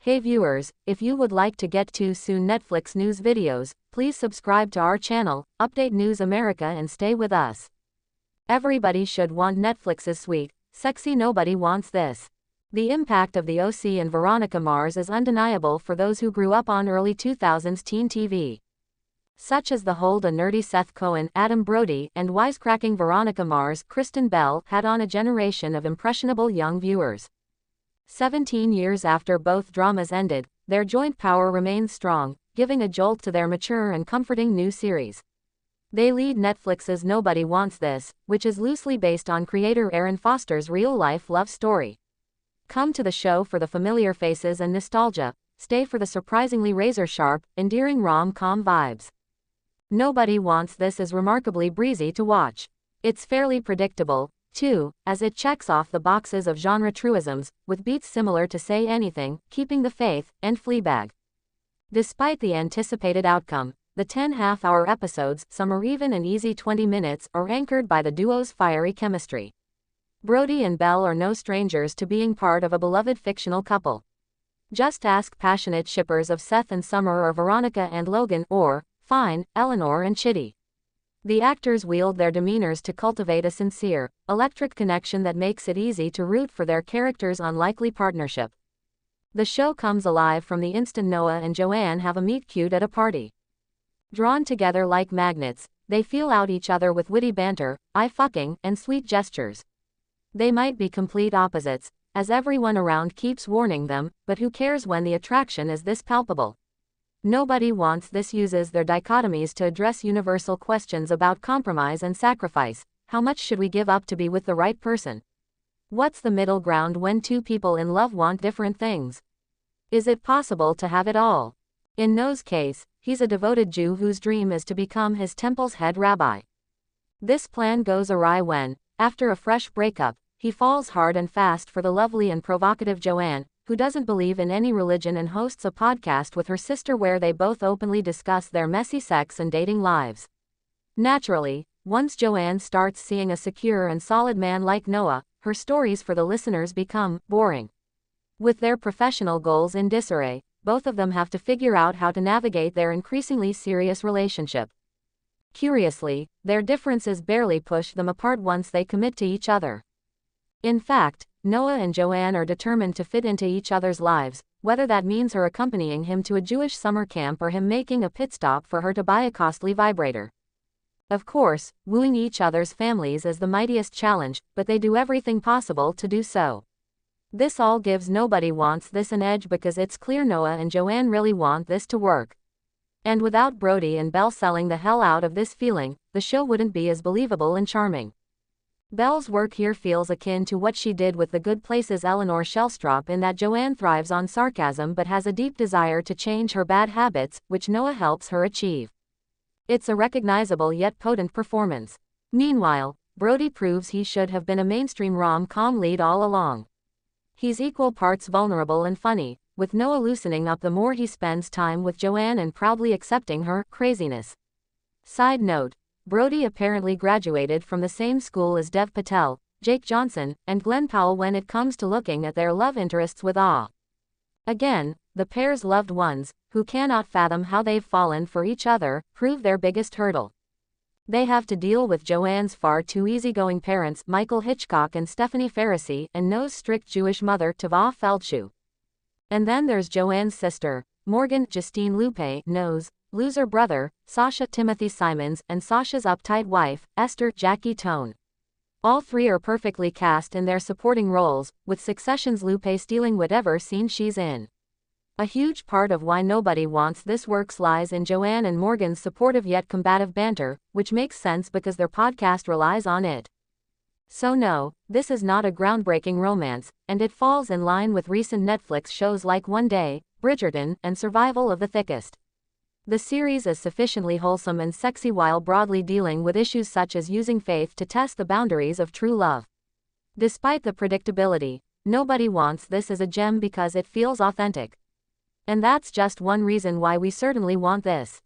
Hey viewers, if you would like to get too soon Netflix news videos, please subscribe to our channel, Update News America, and stay with us. Everybody should want Netflix's sweet, sexy Nobody Wants This. The impact of the OC and Veronica Mars is undeniable for those who grew up on early 2000s teen TV. Such as the hold a nerdy Seth Cohen, Adam Brody, and wisecracking Veronica Mars, Kristen Bell had on a generation of impressionable young viewers. 17 years after both dramas ended, their joint power remains strong, giving a jolt to their mature and comforting new series. They lead Netflix's Nobody Wants This, which is loosely based on creator Aaron Foster's real-life love story. Come to the show for the familiar faces and nostalgia, stay for the surprisingly razor-sharp, endearing rom-com vibes. Nobody Wants This is remarkably breezy to watch. It's fairly predictable, too, as it checks off the boxes of genre truisms, with beats similar to Say Anything, Keeping the Faith, and Fleabag. Despite the anticipated outcome, the 10 half-hour episodes, some are even an easy 20 minutes, are anchored by the duo's fiery chemistry. Brody and Bell are no strangers to being part of a beloved fictional couple. Just ask passionate shippers of Seth and Summer or Veronica and Logan, or, fine, Eleanor and Chitty. The actors wield their demeanors to cultivate a sincere, electric connection that makes it easy to root for their characters' unlikely partnership. The show comes alive from the instant Noah and Joanne have a meet-cute at a party. Drawn together like magnets, they feel out each other with witty banter, eye-fucking, and sweet gestures. They might be complete opposites, as everyone around keeps warning them, but who cares when the attraction is this palpable? Nobody Wants This uses their dichotomies to address universal questions about compromise and sacrifice. How much should we give up to be with the right person? What's the middle ground when two people in love want different things? Is it possible to have it all? In Noah's case, he's a devoted Jew whose dream is to become his temple's head rabbi. This plan goes awry when, after a fresh breakup, he falls hard and fast for the lovely and provocative Joanne, who doesn't believe in any religion and hosts a podcast with her sister where they both openly discuss their messy sex and dating lives. Naturally, once Joanne starts seeing a secure and solid man like Noah, her stories for the listeners become boring. With their professional goals in disarray, both of them have to figure out how to navigate their increasingly serious relationship. Curiously, their differences barely push them apart once they commit to each other. In fact, Noah and Joanne are determined to fit into each other's lives, whether that means her accompanying him to a Jewish summer camp or him making a pit stop for her to buy a costly vibrator. Of course, wooing each other's families is the mightiest challenge, but they do everything possible to do so. This all gives Nobody Wants This an edge because it's clear Noah and Joanne really want this to work. And without Brody and Bell selling the hell out of this feeling, the show wouldn't be as believable and charming. Bell's work here feels akin to what she did with The Good Place's Eleanor Shellstrop in that Joanne thrives on sarcasm but has a deep desire to change her bad habits, which Noah helps her achieve. It's a recognizable yet potent performance. Meanwhile, Brody proves he should have been a mainstream rom-com lead all along. He's equal parts vulnerable and funny, with Noah loosening up the more he spends time with Joanne and proudly accepting her craziness. Side note, Brody apparently graduated from the same school as Dev Patel, Jake Johnson, and Glenn Powell when it comes to looking at their love interests with awe. Again, the pair's loved ones, who cannot fathom how they've fallen for each other, prove their biggest hurdle. They have to deal with Joanne's far too easygoing parents, Michael Hitchcock and Stephanie Faracy, and Noah's strict Jewish mother, Tava Feldshuh. And then there's Joanne's sister, Morgan Justine Lupe, Noah's loser brother, Sasha Timothy Simons, and Sasha's uptight wife, Esther Jackie Tone. All three are perfectly cast in their supporting roles, with Succession's Lupe stealing whatever scene she's in. A huge part of why Nobody Wants This works lies in Joanne and Morgan's supportive yet combative banter, which makes sense because their podcast relies on it. So no, this is not a groundbreaking romance, and it falls in line with recent Netflix shows like One Day, Bridgerton, and Survival of the Thickest. The series is sufficiently wholesome and sexy while broadly dealing with issues such as using faith to test the boundaries of true love. Despite the predictability, Nobody Wants This is a gem because it feels authentic. And that's just one reason why we certainly want this.